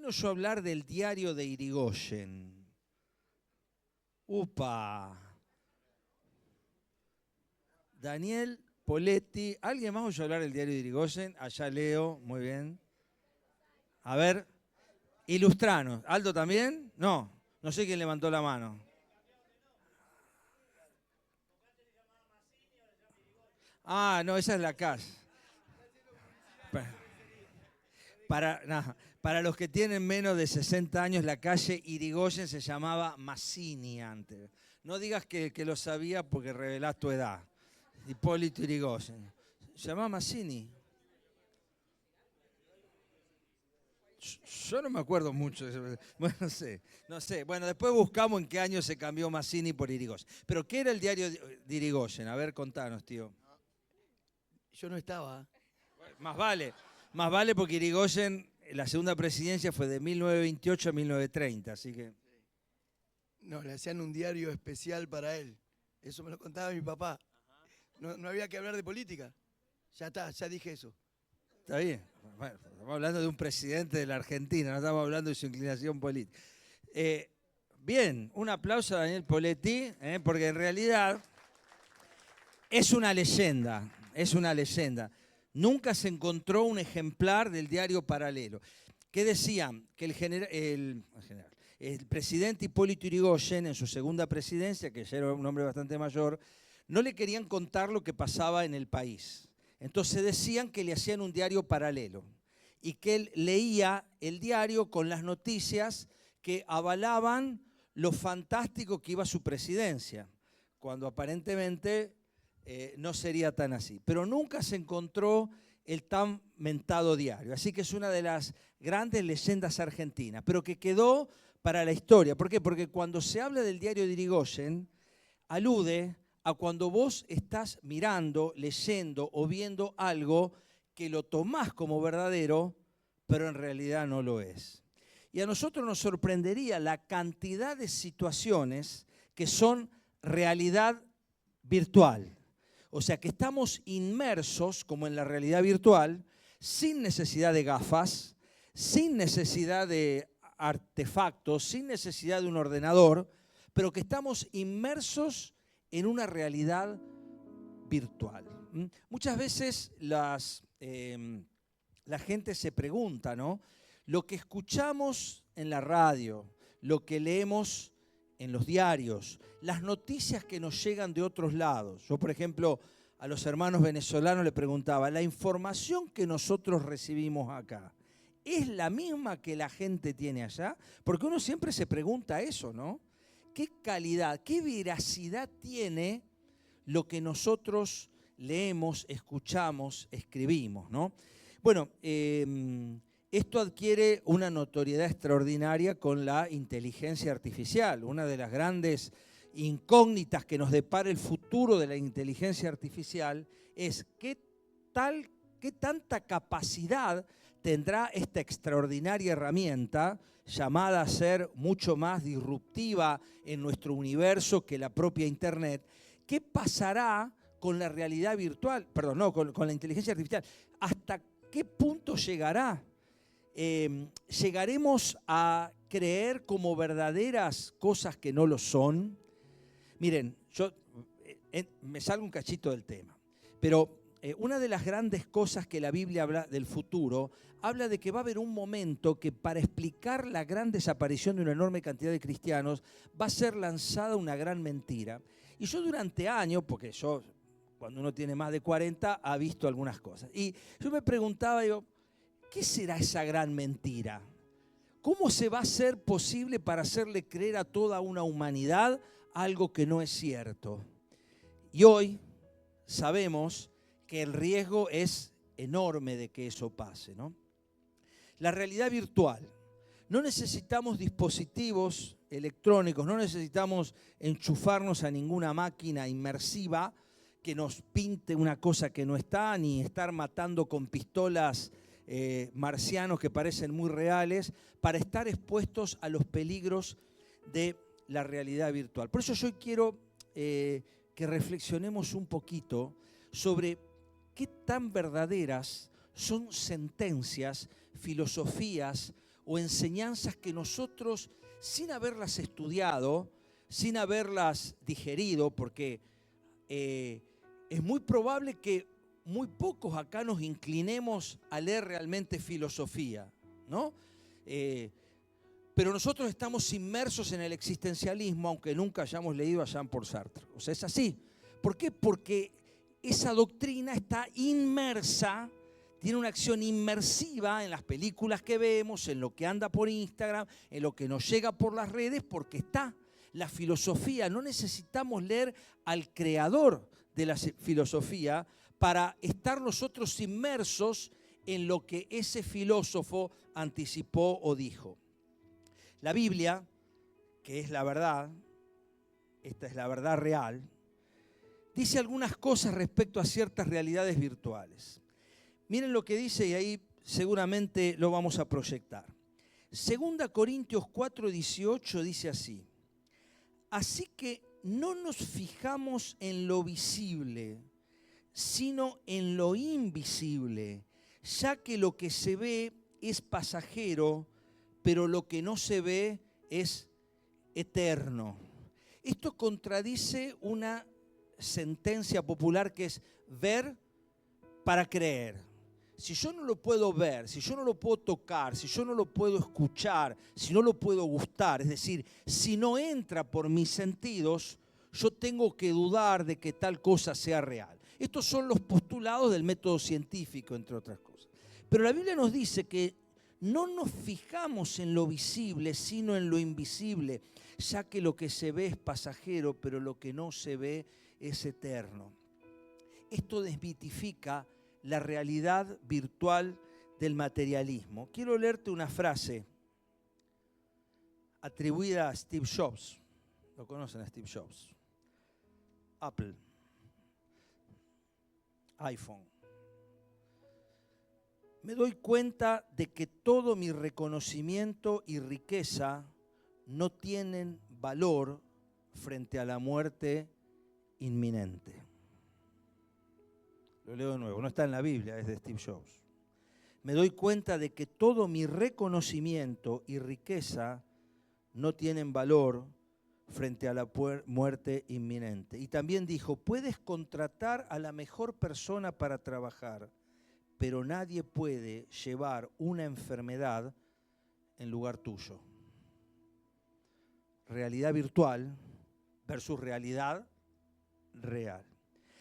vino yo a hablar del diario de Irigoyen. ¡Upa! Daniel Poletti. ¿Alguien más oyó hablar del diario de Irigoyen? Allá Leo, muy bien. A ver, ilustranos. ¿Aldo también? No, no sé quién levantó la mano. Ah, no, esa es la casa. Para los que tienen menos de 60 años, la calle Irigoyen se llamaba Mazzini antes. No digas que lo sabía porque revelás tu edad. Hipólito Yrigoyen. Se llamaba Mazzini. Yo no me acuerdo mucho. Bueno, no sé. Bueno, después buscamos en qué año se cambió Mazzini por Irigoyen. Pero ¿qué era el diario de Irigoyen? A ver, contanos, tío. Yo no estaba. Más vale porque Irigoyen, la segunda presidencia fue de 1928 a 1930, así que... No, le hacían un diario especial para él. Eso me lo contaba mi papá. No había que hablar de política. Ya está, ya dije eso. Está bien. Bueno, estamos hablando de un presidente de la Argentina, no estamos hablando de su inclinación política. Bien, un aplauso a Daniel Poletti, porque en realidad es una leyenda, Nunca se encontró un ejemplar del diario paralelo. ¿Qué decían? Que el presidente Hipólito Yrigoyen, en su segunda presidencia, que ya era un hombre bastante mayor, no le querían contar lo que pasaba en el país. Entonces decían que le hacían un diario paralelo y que él leía el diario con las noticias que avalaban lo fantástico que iba su presidencia, cuando aparentemente no sería tan así. Pero nunca se encontró el tan mentado diario. Así que es una de las grandes leyendas argentinas, pero que quedó para la historia. ¿Por qué? Porque cuando se habla del diario de Irigoyen, alude a cuando vos estás mirando, leyendo o viendo algo que lo tomás como verdadero, pero en realidad no lo es. Y a nosotros nos sorprendería la cantidad de situaciones que son realidad virtual. O sea, que estamos inmersos, como en la realidad virtual, sin necesidad de gafas, sin necesidad de artefactos, sin necesidad de un ordenador, pero que estamos inmersos en una realidad virtual. Muchas veces la gente se pregunta, ¿no? Lo que escuchamos en la radio, lo que leemos en los diarios, las noticias que nos llegan de otros lados. Yo, por ejemplo, a los hermanos venezolanos le preguntaba, ¿la información que nosotros recibimos acá es la misma que la gente tiene allá? Porque uno siempre se pregunta eso, ¿no? ¿Qué calidad, qué veracidad tiene lo que nosotros leemos, escuchamos, escribimos, ¿no? Bueno, esto adquiere una notoriedad extraordinaria con la inteligencia artificial. Una de las grandes incógnitas que nos depara el futuro de la inteligencia artificial es qué tanta capacidad tendrá esta extraordinaria herramienta llamada a ser mucho más disruptiva en nuestro universo que la propia Internet. ¿Qué pasará con la realidad virtual? Perdón, no, con la inteligencia artificial. ¿Hasta qué punto llegará? ¿Llegaremos a creer como verdaderas cosas que no lo son? Miren, yo me salgo un cachito del tema, pero una de las grandes cosas que la Biblia habla del futuro, habla de que va a haber un momento que para explicar la gran desaparición de una enorme cantidad de cristianos va a ser lanzada una gran mentira. Y yo durante años, porque yo cuando uno tiene más de 40 ha visto algunas cosas, y yo me preguntaba, digo, ¿qué será esa gran mentira? ¿Cómo se va a hacer posible para hacerle creer a toda una humanidad algo que no es cierto? Y hoy sabemos que el riesgo es enorme de que eso pase, ¿no? La realidad virtual. No necesitamos dispositivos electrónicos, no necesitamos enchufarnos a ninguna máquina inmersiva que nos pinte una cosa que no está, ni estar matando con pistolas marcianos que parecen muy reales, para estar expuestos a los peligros de la realidad virtual. Por eso yo hoy quiero que reflexionemos un poquito sobre qué tan verdaderas son sentencias, filosofías o enseñanzas que nosotros, sin haberlas estudiado, sin haberlas digerido, porque es muy probable que muy pocos acá nos inclinemos a leer realmente filosofía, ¿no? Pero nosotros estamos inmersos en el existencialismo, aunque nunca hayamos leído a Jean-Paul Sartre. O sea, es así. ¿Por qué? Porque esa doctrina está inmersa, tiene una acción inmersiva en las películas que vemos, en lo que anda por Instagram, en lo que nos llega por las redes, porque está la filosofía. No necesitamos leer al creador de la filosofía para estar nosotros inmersos en lo que ese filósofo anticipó o dijo. La Biblia, que es la verdad, esta es la verdad real, dice algunas cosas respecto a ciertas realidades virtuales. Miren lo que dice y ahí seguramente lo vamos a proyectar. 2 Corintios 4:18 dice así: así que no nos fijamos en lo visible, sino en lo invisible, ya que lo que se ve es pasajero, pero lo que no se ve es eterno. Esto contradice una sentencia popular que es ver para creer. Si yo no lo puedo ver, si yo no lo puedo tocar, si yo no lo puedo escuchar, si no lo puedo gustar, es decir, si no entra por mis sentidos, yo tengo que dudar de que tal cosa sea real. Estos son los postulados del método científico, entre otras cosas. Pero la Biblia nos dice que no nos fijamos en lo visible, sino en lo invisible, ya que lo que se ve es pasajero, pero lo que no se ve es eterno. Esto desmitifica la realidad virtual del materialismo. Quiero leerte una frase atribuida a Steve Jobs. ¿Lo conocen a Steve Jobs? Apple, iPhone. Me doy cuenta de que todo mi reconocimiento y riqueza no tienen valor frente a la muerte inminente. Lo leo de nuevo, no está en la Biblia, es de Steve Jobs. Me doy cuenta de que todo mi reconocimiento y riqueza no tienen valor frente a la muerte inminente. Y también dijo, puedes contratar a la mejor persona para trabajar, pero nadie puede llevar una enfermedad en lugar tuyo. Realidad virtual versus realidad real.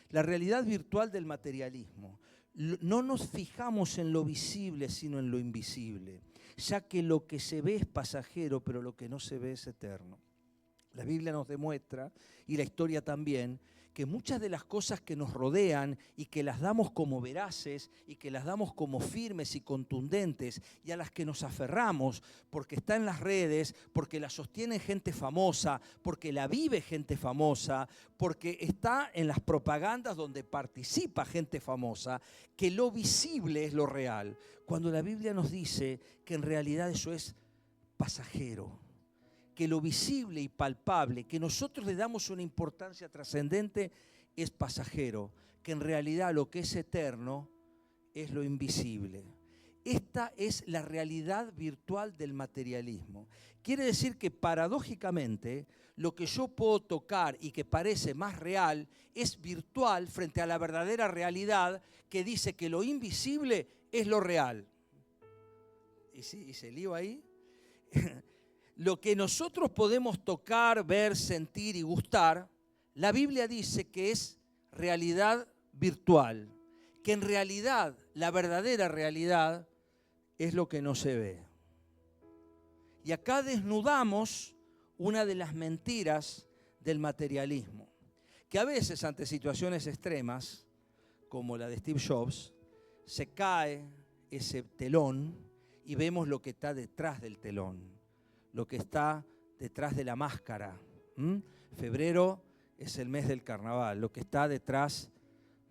La realidad virtual del materialismo. No nos fijamos en lo visible, sino en lo invisible, ya que lo que se ve es pasajero, pero lo que no se ve es eterno. La Biblia nos demuestra, y la historia también, que muchas de las cosas que nos rodean y que las damos como veraces y que las damos como firmes y contundentes y a las que nos aferramos porque está en las redes, porque la sostiene gente famosa, porque la vive gente famosa, porque está en las propagandas donde participa gente famosa, que lo visible es lo real, cuando la Biblia nos dice que en realidad eso es pasajero, que lo visible y palpable, que nosotros le damos una importancia trascendente, es pasajero, que en realidad lo que es eterno es lo invisible. Esta es la realidad virtual del materialismo. Quiere decir que paradójicamente lo que yo puedo tocar y que parece más real es virtual frente a la verdadera realidad que dice que lo invisible es lo real. ¿Y se lío ahí? Lo que nosotros podemos tocar, ver, sentir y gustar, la Biblia dice que es realidad virtual, que en realidad la verdadera realidad es lo que no se ve. Y acá desnudamos una de las mentiras del materialismo, que a veces ante situaciones extremas, como la de Steve Jobs, se cae ese telón y vemos lo que está detrás del telón, lo que está detrás de la máscara. Febrero es el mes del carnaval, lo que está detrás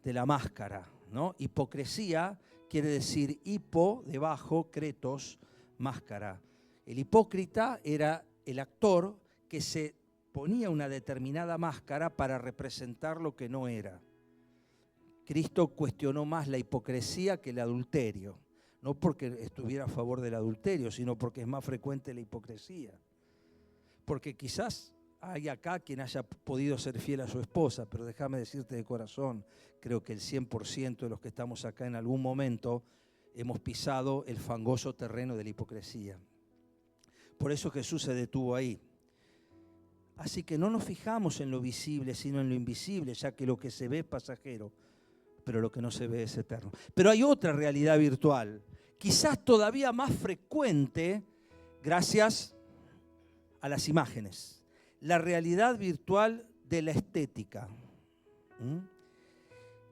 de la máscara, ¿no? Hipocresía quiere decir hipo, debajo, kretos, máscara. El hipócrita era el actor que se ponía una determinada máscara para representar lo que no era. Cristo cuestionó más la hipocresía que el adulterio. no porque estuviera a favor del adulterio, sino porque es más frecuente la hipocresía. Porque quizás hay acá quien haya podido ser fiel a su esposa, pero déjame decirte de corazón, creo que el 100% de los que estamos acá en algún momento hemos pisado el fangoso terreno de la hipocresía. Por eso Jesús se detuvo ahí. Así que no nos fijamos en lo visible, sino en lo invisible, ya que lo que se ve es pasajero, pero lo que no se ve es eterno. Pero hay otra realidad virtual, quizás todavía más frecuente, gracias a las imágenes. La realidad virtual de la estética.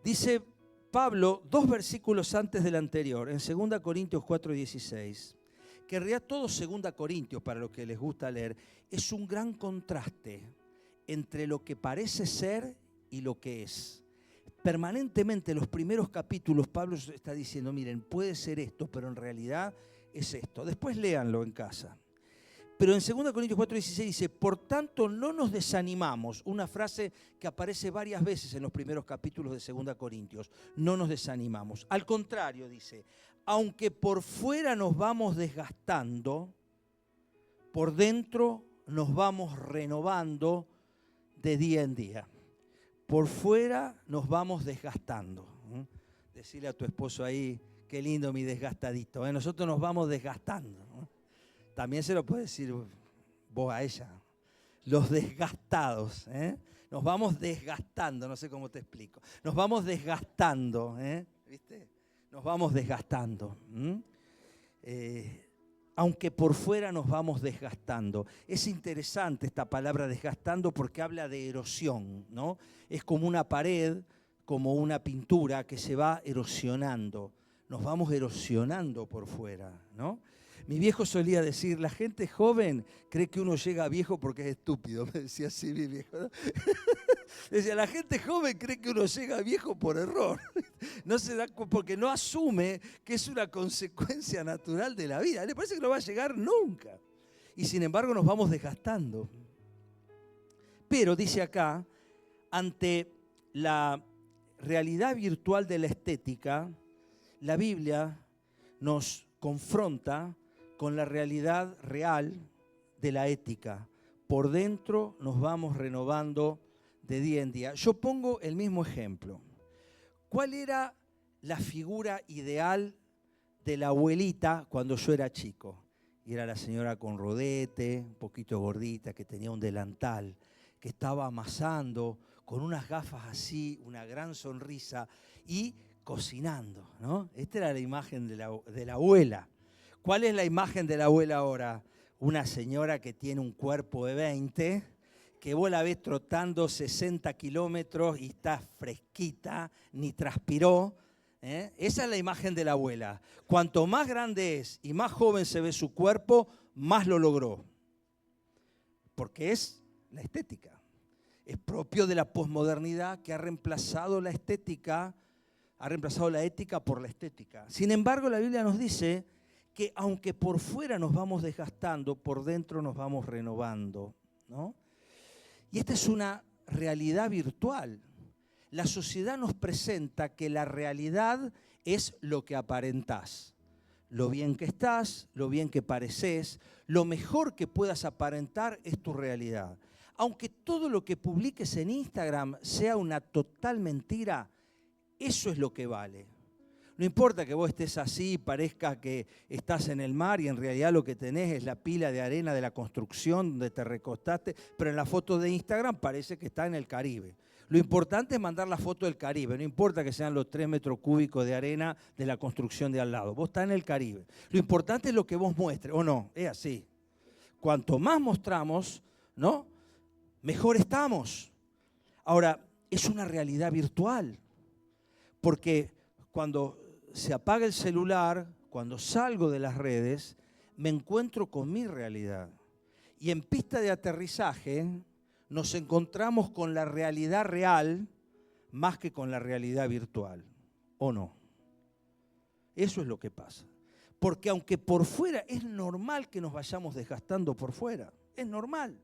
Dice Pablo, 2 versículos antes del anterior, en 2 Corintios 4:16, que en realidad todo 2 Corintios, para los que les gusta leer, es un gran contraste entre lo que parece ser y lo que es. Permanentemente en los primeros capítulos Pablo está diciendo, miren, puede ser esto, pero en realidad es esto. Después léanlo en casa. Pero en 2 Corintios 4:16 dice, por tanto no nos desanimamos, una frase que aparece varias veces en los primeros capítulos de 2 Corintios, no nos desanimamos. Al contrario, dice, aunque por fuera nos vamos desgastando, por dentro nos vamos renovando de día en día. Por fuera nos vamos desgastando. Decirle a tu esposo ahí, qué lindo mi desgastadito. Nosotros nos vamos desgastando. También se lo puede decir vos a ella. Los desgastados. Nos vamos desgastando, no sé cómo te explico. Nos vamos desgastando. ¿Viste? Nos vamos desgastando. Aunque por fuera nos vamos desgastando. Es interesante esta palabra desgastando porque habla de erosión, ¿no? Es como una pared, como una pintura que se va erosionando. Nos vamos erosionando por fuera, ¿no? Mi viejo solía decir, la gente joven cree que uno llega viejo porque es estúpido. Me decía así mi viejo, ¿no? Decía, la gente joven cree que uno llega viejo por error. No se da porque no asume que es una consecuencia natural de la vida. Le parece que no va a llegar nunca. Y sin embargo nos vamos desgastando. Pero dice acá, ante la realidad virtual de la estética, la Biblia nos confronta con la realidad real de la ética. Por dentro nos vamos renovando de día en día. Yo pongo el mismo ejemplo. ¿Cuál era la figura ideal de la abuelita cuando yo era chico? Y era la señora con rodete, un poquito gordita, que tenía un delantal, que estaba amasando, con unas gafas así, una gran sonrisa y cocinando, ¿no? Esta era la imagen de la abuela. ¿Cuál es la imagen de la abuela ahora? Una señora que tiene un cuerpo de 20, que vos la ves trotando 60 kilómetros y está fresquita, ni transpiró. Esa es la imagen de la abuela. Cuanto más grande es y más joven se ve su cuerpo, más lo logró. Porque es la estética. Es propio de la posmodernidad que ha reemplazado la estética, ha reemplazado la ética por la estética. Sin embargo, la Biblia nos dice que aunque por fuera nos vamos desgastando, por dentro nos vamos renovando, ¿no? Y esta es una realidad virtual. La sociedad nos presenta que la realidad es lo que aparentás. Lo bien que estás, lo bien que pareces, lo mejor que puedas aparentar es tu realidad. Aunque todo lo que publiques en Instagram sea una total mentira, eso es lo que vale. No importa que vos estés así y parezca que estás en el mar y en realidad lo que tenés es la pila de arena de la construcción donde te recostaste, pero en la foto de Instagram parece que está en el Caribe. Lo importante es mandar la foto del Caribe, no importa que sean los 3 metros cúbicos de arena de la construcción de al lado. Vos estás en el Caribe. Lo importante es lo que vos muestres, ¿o no? Es así. Cuanto más mostramos, ¿no? Mejor estamos. Ahora, es una realidad virtual, porque cuando se apaga el celular, cuando salgo de las redes, me encuentro con mi realidad. Y en pista de aterrizaje nos encontramos con la realidad real más que con la realidad virtual, ¿o no? Eso es lo que pasa. Porque aunque por fuera es normal que nos vayamos desgastando por fuera, es normal.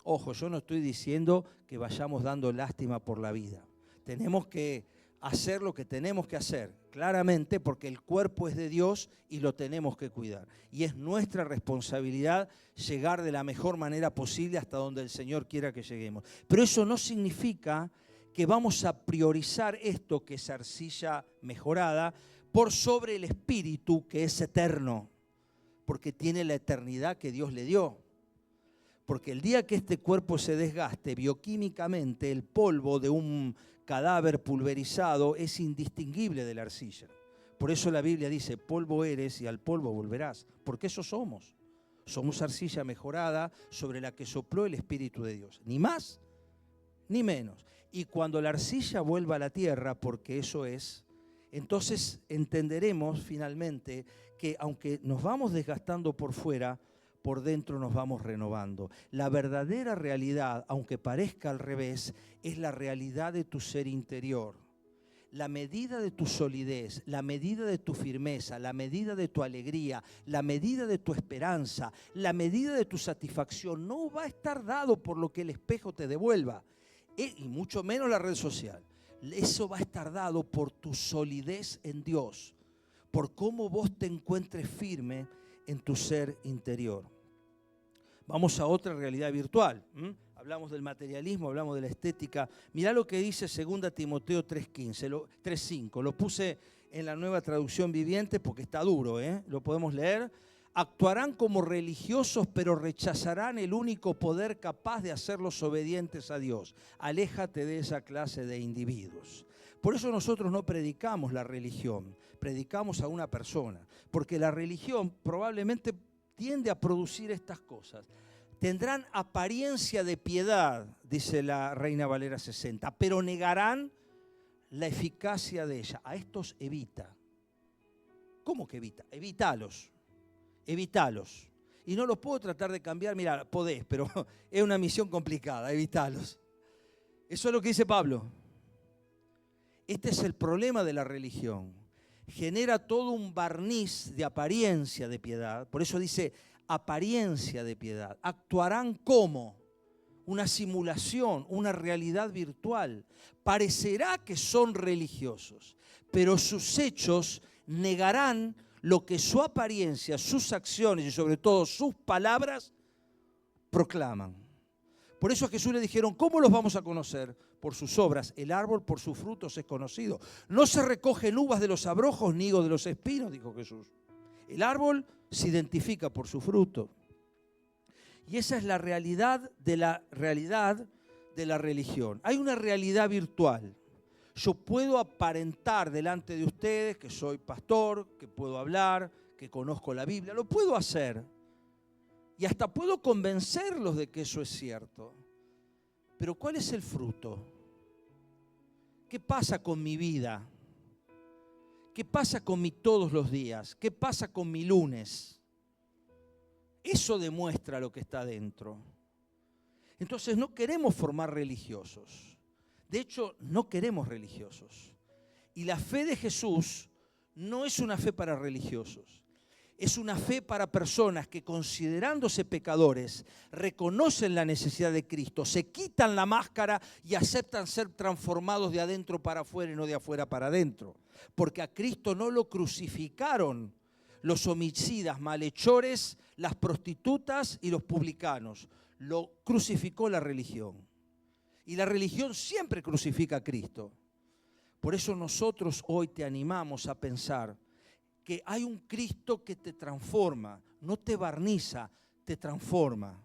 Ojo, yo no estoy diciendo que vayamos dando lástima por la vida. Tenemos que hacer lo que tenemos que hacer, claramente, porque el cuerpo es de Dios y lo tenemos que cuidar. Y es nuestra responsabilidad llegar de la mejor manera posible hasta donde el Señor quiera que lleguemos. Pero eso no significa que vamos a priorizar esto, que es arcilla mejorada, por sobre el espíritu, que es eterno, porque tiene la eternidad que Dios le dio. Porque el día que este cuerpo se desgaste bioquímicamente, el polvo de un cadáver pulverizado es indistinguible de la arcilla. Por eso la Biblia dice, polvo eres y al polvo volverás, porque eso somos. Somos arcilla mejorada sobre la que sopló el Espíritu de Dios, ni más ni menos. Y cuando la arcilla vuelva a la tierra, porque eso es, entonces entenderemos finalmente que aunque nos vamos desgastando por fuera, por dentro nos vamos renovando. La verdadera realidad, aunque parezca al revés, es la realidad de tu ser interior. La medida de tu solidez, la medida de tu firmeza, la medida de tu alegría, la medida de tu esperanza, la medida de tu satisfacción no va a estar dado por lo que el espejo te devuelva, y mucho menos la red social. Eso va a estar dado por tu solidez en Dios, por cómo vos te encuentres firme en tu ser interior. Vamos a otra realidad virtual. Hablamos del materialismo, hablamos de la estética. Mirá lo que dice 2 Timoteo 3:5. Lo puse en la Nueva Traducción Viviente porque está duro, lo podemos leer. Actuarán como religiosos, pero rechazarán el único poder capaz de hacerlos obedientes a Dios. Aléjate de esa clase de individuos. Por eso nosotros no predicamos la religión, predicamos a una persona, porque la religión probablemente tiende a producir estas cosas. Tendrán apariencia de piedad, dice la Reina Valera 60, pero negarán la eficacia de ella. A estos evita. ¿Cómo que evita? Evítalos. Y no los puedo tratar de cambiar, mira, podés, pero es una misión complicada, evítalos. Eso es lo que dice Pablo. Este es el problema de la religión. Genera todo un barniz de apariencia de piedad. Por eso dice apariencia de piedad. Actuarán como una simulación, una realidad virtual. Parecerá que son religiosos, pero sus hechos negarán lo que su apariencia, sus acciones y sobre todo sus palabras proclaman. Por eso a Jesús le dijeron, ¿cómo los vamos a conocer? Por sus obras. El árbol por sus frutos es conocido. No se recogen uvas de los abrojos ni higos de los espinos, dijo Jesús. El árbol se identifica por su fruto. Y esa es la realidad de la religión. Hay una realidad virtual. Yo puedo aparentar delante de ustedes que soy pastor, que puedo hablar, que conozco la Biblia. Lo puedo hacer. Y hasta puedo convencerlos de que eso es cierto. Pero ¿cuál es el fruto? ¿Qué pasa con mi vida? ¿Qué pasa con mi todos los días? ¿Qué pasa con mi lunes? Eso demuestra lo que está dentro. Entonces no queremos formar religiosos. De hecho, no queremos religiosos. Y la fe de Jesús no es una fe para religiosos. Es una fe para personas que, considerándose pecadores, reconocen la necesidad de Cristo, se quitan la máscara y aceptan ser transformados de adentro para afuera y no de afuera para adentro. Porque a Cristo no lo crucificaron los homicidas, malhechores, las prostitutas y los publicanos. Lo crucificó la religión. Y la religión siempre crucifica a Cristo. Por eso nosotros hoy te animamos a pensar que hay un Cristo que te transforma, no te barniza, te transforma.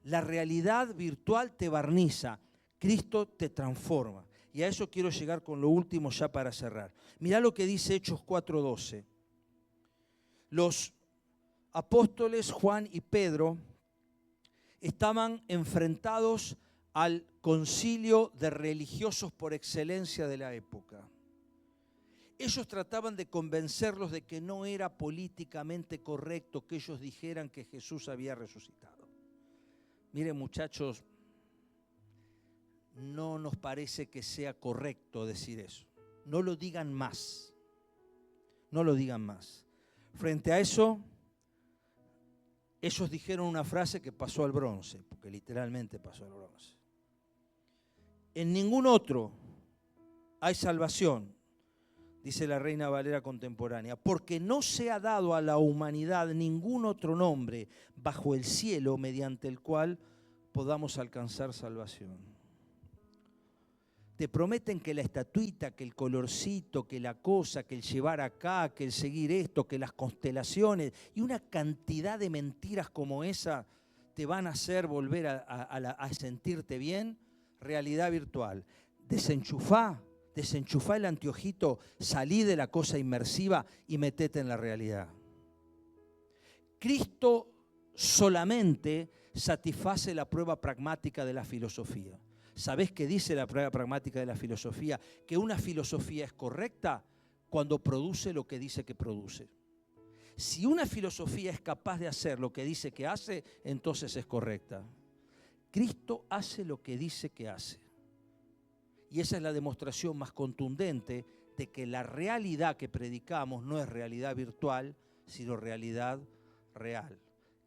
La realidad virtual te barniza, Cristo te transforma. Y a eso quiero llegar con lo último ya para cerrar. Mirá lo que dice Hechos 4:12. Los apóstoles Juan y Pedro estaban enfrentados al concilio de religiosos por excelencia de la época. Ellos trataban de convencerlos de que no era políticamente correcto que ellos dijeran que Jesús había resucitado. Miren, muchachos, no nos parece que sea correcto decir eso. No lo digan más. No lo digan más. Frente a eso, ellos dijeron una frase que pasó al bronce, porque literalmente pasó al bronce. En ningún otro hay salvación, dice la Reina Valera contemporánea, porque no se ha dado a la humanidad ningún otro nombre bajo el cielo mediante el cual podamos alcanzar salvación. Te prometen que la estatuita, que el colorcito, que la cosa, que el llevar acá, que el seguir esto, que las constelaciones y una cantidad de mentiras como esa te van a hacer volver a sentirte bien. Realidad virtual. Desenchufá el anteojito, salí de la cosa inmersiva y metete en la realidad. Cristo solamente satisface la prueba pragmática de la filosofía. ¿Sabés qué dice la prueba pragmática de la filosofía? Que una filosofía es correcta cuando produce lo que dice que produce. Si una filosofía es capaz de hacer lo que dice que hace, entonces es correcta. Cristo hace lo que dice que hace. Y esa es la demostración más contundente de que la realidad que predicamos no es realidad virtual, sino realidad real.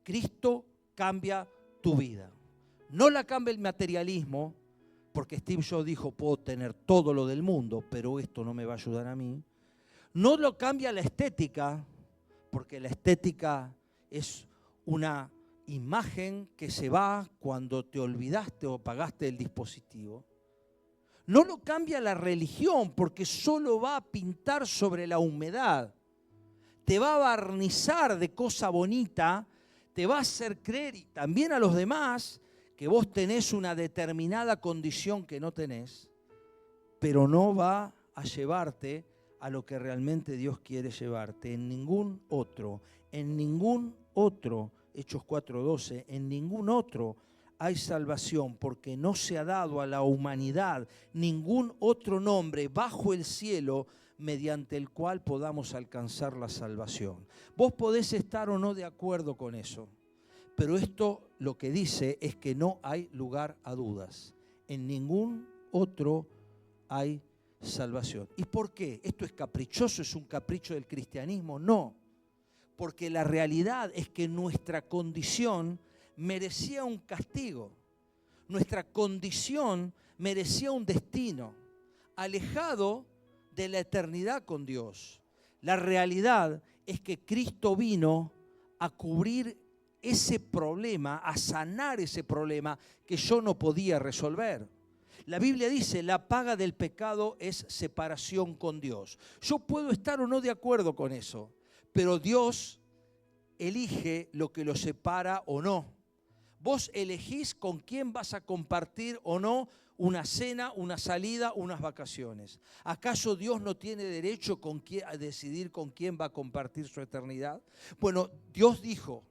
Cristo cambia tu vida. No la cambia el materialismo, porque Steve Jobs dijo, puedo tener todo lo del mundo, pero esto no me va a ayudar a mí. No lo cambia la estética, porque la estética es una imagen que se va cuando te olvidaste o apagaste el dispositivo. No lo cambia la religión, porque solo va a pintar sobre la humedad. Te va a barnizar de cosa bonita, te va a hacer creer y también a los demás que vos tenés una determinada condición que no tenés, pero no va a llevarte a lo que realmente Dios quiere llevarte. En ningún otro, Hechos 4:12, en ningún otro hay salvación, porque no se ha dado a la humanidad ningún otro nombre bajo el cielo mediante el cual podamos alcanzar la salvación. Vos podés estar o no de acuerdo con eso, pero esto lo que dice es que no hay lugar a dudas. En ningún otro hay salvación. ¿Y por qué? ¿Esto es caprichoso? ¿Es un capricho del cristianismo? No, porque la realidad es que nuestra condición merecía un castigo. Nuestra condición merecía un destino, alejado de la eternidad con Dios. La realidad es que Cristo vino a cubrir ese problema, a sanar ese problema que yo no podía resolver. La Biblia dice, la paga del pecado es separación con Dios. Yo puedo estar o no de acuerdo con eso, pero Dios elige lo que lo separa o no. Vos elegís con quién vas a compartir o no una cena, una salida, unas vacaciones. ¿Acaso Dios no tiene derecho a decidir con quién va a compartir su eternidad? Bueno, Dios dijo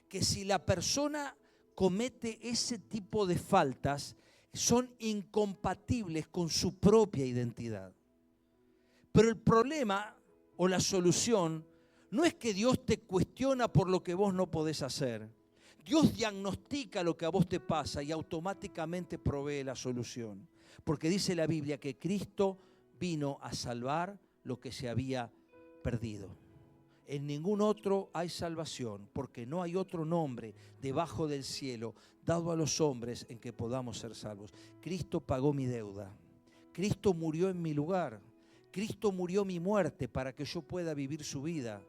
que si la persona comete ese tipo de faltas, son incompatibles con su propia identidad. Pero el problema o la solución no es que Dios te cuestiona por lo que vos no podés hacer. Dios diagnostica lo que a vos te pasa y automáticamente provee la solución. Porque dice la Biblia que Cristo vino a salvar lo que se había perdido. En ningún otro hay salvación, porque no hay otro nombre debajo del cielo dado a los hombres en que podamos ser salvos. Cristo pagó mi deuda. Cristo murió en mi lugar. Cristo murió mi muerte para que yo pueda vivir su vida.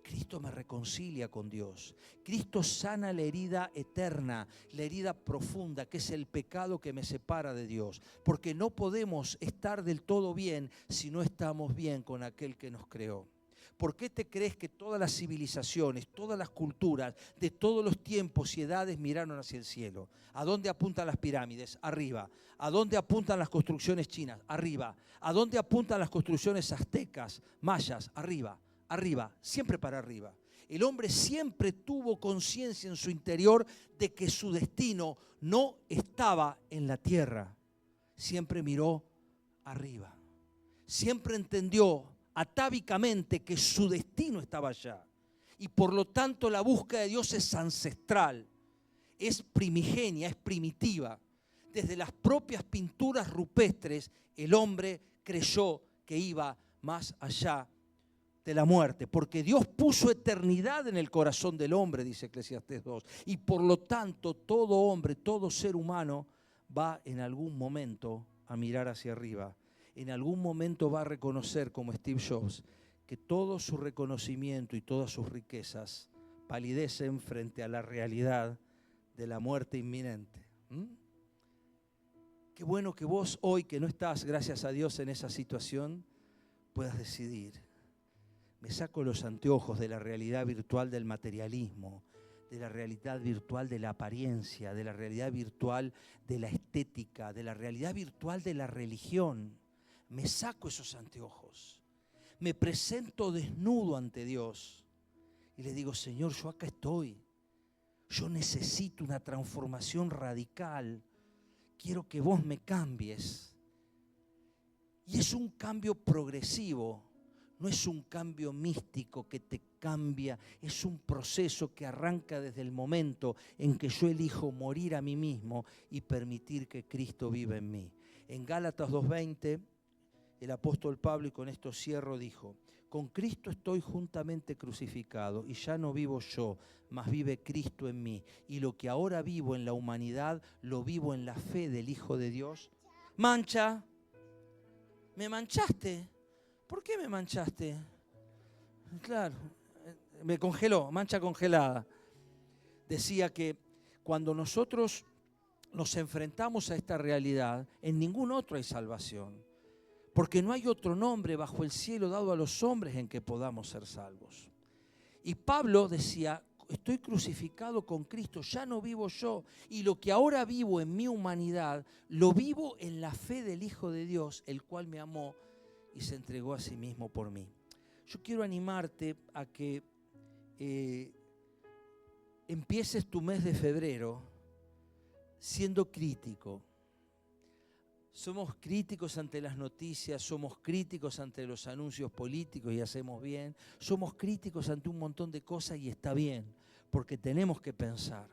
Cristo me reconcilia con Dios. Cristo sana la herida eterna, la herida profunda, que es el pecado que me separa de Dios. Porque no podemos estar del todo bien si no estamos bien con aquel que nos creó. ¿Por qué te crees que todas las civilizaciones, todas las culturas de todos los tiempos y edades miraron hacia el cielo? ¿A dónde apuntan las pirámides? Arriba. ¿A dónde apuntan las construcciones chinas? Arriba. ¿A dónde apuntan las construcciones aztecas, mayas? Arriba. Arriba, siempre para arriba. El hombre siempre tuvo conciencia en su interior de que su destino no estaba en la tierra. Siempre miró arriba. Siempre entendió atávicamente que su destino estaba allá. Y por lo tanto la búsqueda de Dios es ancestral, es primigenia, es primitiva. Desde las propias pinturas rupestres el hombre creyó que iba más allá de la muerte, porque Dios puso eternidad en el corazón del hombre, dice Eclesiastés 2, y por lo tanto todo hombre, todo ser humano va en algún momento a mirar hacia arriba. en algún momento va a reconocer, como Steve Jobs, que todo su reconocimiento y todas sus riquezas palidecen frente a la realidad de la muerte inminente. Qué bueno que vos hoy, que no estás, gracias a Dios, en esa situación, puedas decidir. Me saco los anteojos de la realidad virtual del materialismo, de la realidad virtual de la apariencia, de la realidad virtual de la estética, de la realidad virtual de la religión. Me saco esos anteojos. Me presento desnudo ante Dios y le digo, Señor, yo acá estoy. Yo necesito una transformación radical. Quiero que vos me cambies. Y es un cambio progresivo. No es un cambio místico que te cambia, es un proceso que arranca desde el momento en que yo elijo morir a mí mismo y permitir que Cristo viva en mí. En Gálatas 2:20, el apóstol Pablo, y con esto cierro, dijo, con Cristo estoy juntamente crucificado y ya no vivo yo, mas vive Cristo en mí. Y lo que ahora vivo en la humanidad, lo vivo en la fe del Hijo de Dios. Mancha, me manchaste. ¿Por qué me manchaste? Claro, me congeló, mancha congelada. Decía que cuando nosotros nos enfrentamos a esta realidad, en ningún otro hay salvación. Porque no hay otro nombre bajo el cielo dado a los hombres en que podamos ser salvos. Y Pablo decía, estoy crucificado con Cristo, ya no vivo yo. Y lo que ahora vivo en mi humanidad, lo vivo en la fe del Hijo de Dios, el cual me amó y se entregó a sí mismo por mí. Yo quiero animarte a que empieces tu mes de febrero siendo crítico. Somos críticos ante las noticias, somos críticos ante los anuncios políticos y hacemos bien. Somos críticos ante un montón de cosas y está bien, porque tenemos que pensar.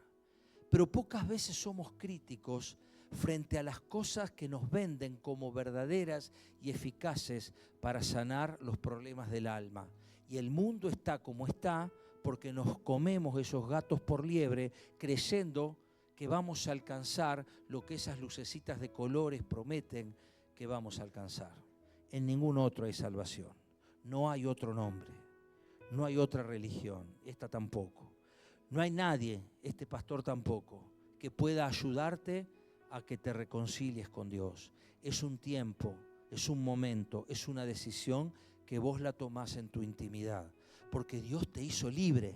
Pero pocas veces somos críticos frente a las cosas que nos venden como verdaderas y eficaces para sanar los problemas del alma. Y el mundo está como está porque nos comemos esos gatos por liebre creyendo que vamos a alcanzar lo que esas lucecitas de colores prometen que vamos a alcanzar. En ningún otro hay salvación. No hay otro nombre. No hay otra religión. Esta tampoco. No hay nadie, este pastor tampoco, que pueda ayudarte a que te reconcilies con Dios. Es un tiempo, es un momento, es una decisión que vos la tomás en tu intimidad. Porque Dios te hizo libre.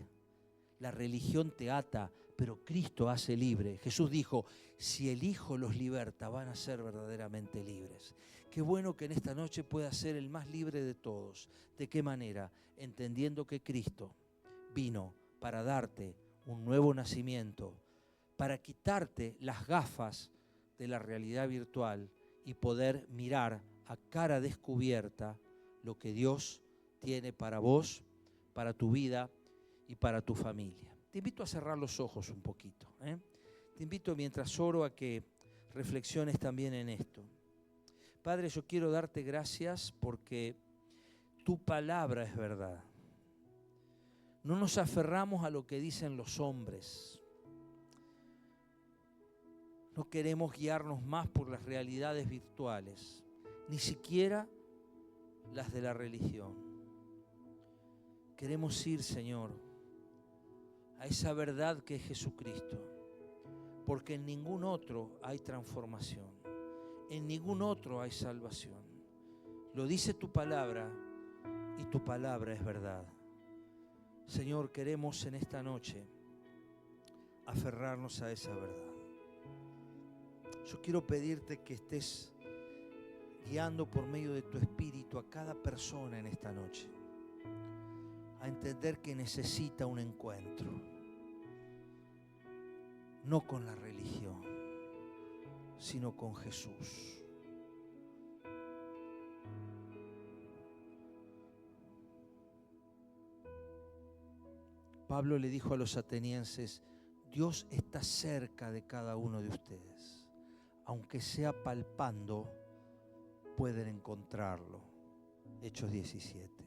La religión te ata, pero Cristo hace libre. Jesús dijo, si el Hijo los liberta, van a ser verdaderamente libres. Qué bueno que en esta noche puedas ser el más libre de todos. ¿De qué manera? Entendiendo que Cristo vino para darte un nuevo nacimiento, para quitarte las gafas de la realidad virtual y poder mirar a cara descubierta lo que Dios tiene para vos, para tu vida y para tu familia. Te invito a cerrar los ojos un poquito. Te invito mientras oro a que reflexiones también en esto. Padre, yo quiero darte gracias porque tu palabra es verdad. No nos aferramos a lo que dicen los hombres. No queremos guiarnos más por las realidades virtuales, ni siquiera las de la religión. Queremos ir, Señor, a esa verdad que es Jesucristo, porque en ningún otro hay transformación, en ningún otro hay salvación. Lo dice tu palabra y tu palabra es verdad. Señor, queremos en esta noche aferrarnos a esa verdad. Yo quiero pedirte que estés guiando por medio de tu Espíritu a cada persona en esta noche a entender que necesita un encuentro, no con la religión, sino con Jesús. Pablo le dijo a los atenienses, Dios está cerca de cada uno de ustedes. Aunque sea palpando, pueden encontrarlo. Hechos 17.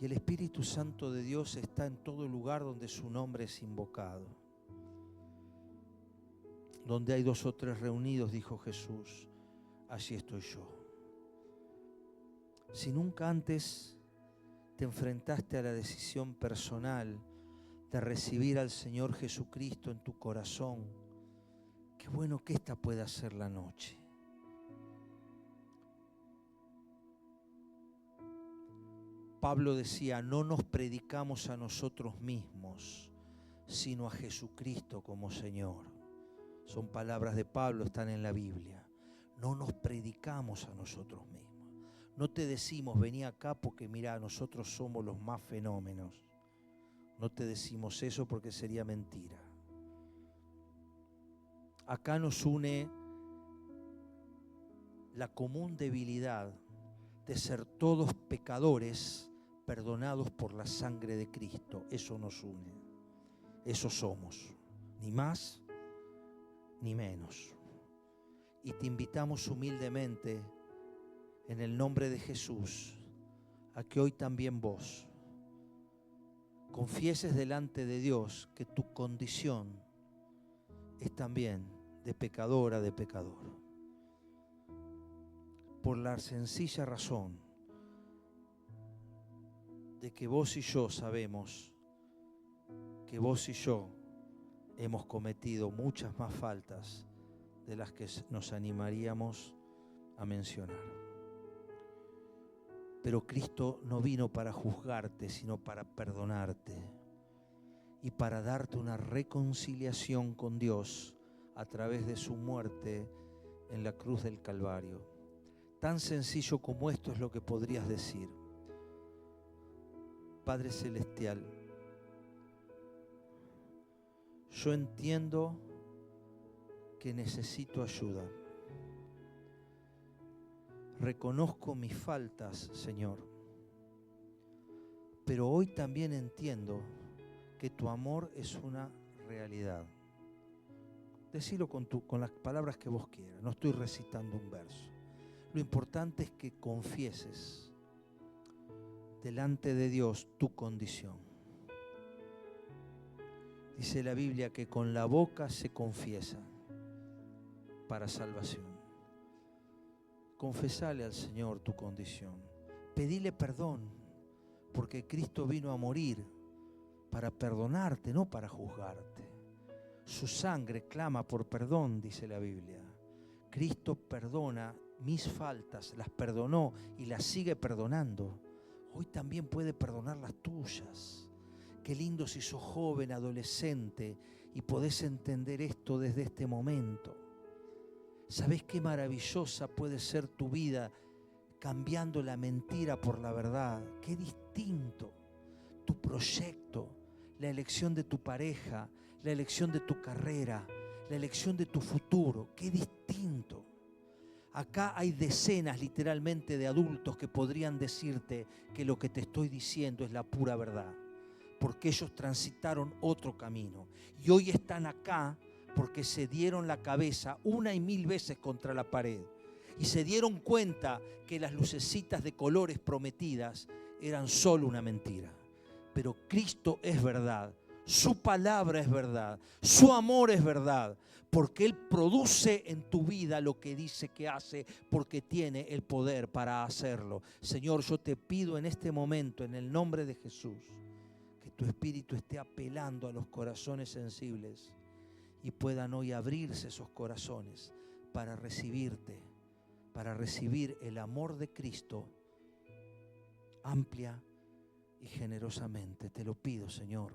Y el Espíritu Santo de Dios está en todo lugar donde su nombre es invocado. Donde hay 2 o 3 reunidos, dijo Jesús, allí estoy yo. Si nunca antes te enfrentaste a la decisión personal de recibir al Señor Jesucristo en tu corazón, qué bueno que esta pueda ser la noche. Pablo decía, no nos predicamos a nosotros mismos, sino a Jesucristo como Señor. Son palabras de Pablo, están en la Biblia. No nos predicamos a nosotros mismos. No te decimos, vení acá porque mira, nosotros somos los más fenómenos. No te decimos eso porque sería mentira. Acá nos une la común debilidad de ser todos pecadores perdonados por la sangre de Cristo. Eso nos une. Eso somos. Ni más ni menos. Y te invitamos humildemente en el nombre de Jesús a que hoy también vos confieses delante de Dios que tu condición es también de pecadora, de pecador. Por la sencilla razón de que vos y yo sabemos que vos y yo hemos cometido muchas más faltas de las que nos animaríamos a mencionar. Pero Cristo no vino para juzgarte, sino para perdonarte y para darte una reconciliación con Dios a través de su muerte en la cruz del Calvario. Tan sencillo como esto es lo que podrías decir. Padre Celestial, yo entiendo que necesito ayuda. Reconozco mis faltas, Señor, pero hoy también entiendo que tu amor es una realidad. Decilo con las palabras que vos quieras, no estoy recitando un verso. Lo importante es que confieses delante de Dios tu condición. Dice la Biblia que con la boca se confiesa para salvación. Confesale al Señor tu condición. Pedile perdón, porque Cristo vino a morir para perdonarte, no para juzgarte. Su sangre clama por perdón, dice la Biblia. Cristo perdona mis faltas, las perdonó y las sigue perdonando. Hoy también puede perdonar las tuyas. Qué lindo si sos joven, adolescente y podés entender esto desde este momento. ¿Sabés qué maravillosa puede ser tu vida cambiando la mentira por la verdad? Qué distinto tu proyecto, la elección de tu pareja, la elección de tu carrera, la elección de tu futuro. Qué distinto. Acá hay decenas literalmente de adultos que podrían decirte que lo que te estoy diciendo es la pura verdad, porque ellos transitaron otro camino y hoy están acá porque se dieron la cabeza 1,000 veces contra la pared y se dieron cuenta que las lucecitas de colores prometidas eran solo una mentira. Pero Cristo es verdad, su palabra es verdad, su amor es verdad, porque Él produce en tu vida lo que dice que hace, porque tiene el poder para hacerlo. Señor, yo te pido en este momento, en el nombre de Jesús, que tu Espíritu esté apelando a los corazones sensibles y puedan hoy abrirse esos corazones para recibirte, para recibir el amor de Cristo amplia y generosamente. Te lo pido, Señor,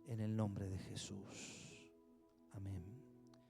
en el nombre de Jesús.